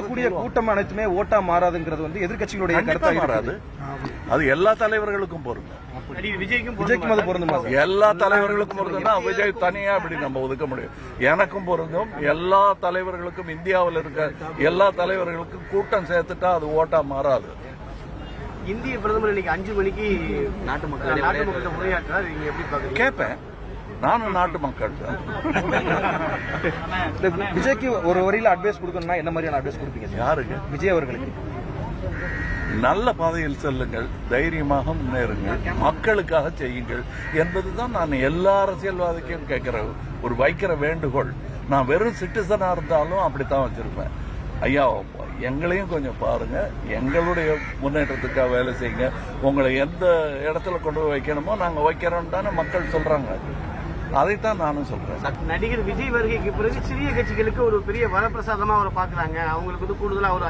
கூடிய கூட்டம் அனைத்துமே ஓட்டா மாறாதுங்கிறது வந்து எதிர்க்கட்சிகளுடைய கருத்தா மாறாது. அது எல்லா தலைவர்களுக்கும் பொருந்தும். விஜய்க்கும் அது பொருந்துமா? எல்லா தலைவர்களுக்கும் பொருந்தும்னா விஜய் தனியா அப்படி நம்ம ஒதுக்க முடியும். எனக்கும் பொருந்தும். எல்லா தலைவர்களுக்கும், இந்தியாவில் இருக்க எல்லா தலைவர்களுக்கும் கூட்டம் சேர்த்துட்டா அது ஓட்டா மாறாது. இந்திய பிரதமர் இன்னைக்கு 5 மணிக்கு நாட்டு மக்கள் உரையாற்றார். நீங்க எப்படி பாக்குறீங்க? கேட்பேன். நானும் நாட்டு மக்கள் தான். விஜய்க்கு ஒரு வரியில அட்வைஸ் கொடுக்கணும்னா என்ன மாதிரியான அட்வைஸ் கொடுப்பீங்க? யாருக்கு? விஜய் அவர்களுக்கு. நல்ல பாதையில் செல்லுங்கள், தைரியமாக முன்னேறுங்கள், மக்களுக்காக செய்யுங்கள் என்பதுதான் நான் எல்லா அரசியல்வாதிக்கும் வைக்கிற வேண்டுகோள். நான் வெறும் சிட்டிசனா இருந்தாலும் அப்படித்தான் வச்சிருப்பேன். ஐயா, எங்களையும் கொஞ்சம் பாருங்க, எங்களுடைய முன்னேற்றத்துக்காக வேலை செய்யுங்க, உங்களை எந்த இடத்துல கொண்டு போய் வைக்கணுமோ நாங்க வைக்கிறோம் தானே மக்கள் சொல்றாங்க. அதைத்தான் நானும் சொல்றேன். நடிகர் விஜய் வருகைக்கு பிறகு சிறிய கட்சிகளுக்கு ஒரு பெரிய வரப்பிரசாதமா அவரை பாக்குறாங்க. அவங்களுக்கு கூடுதலா ஒரு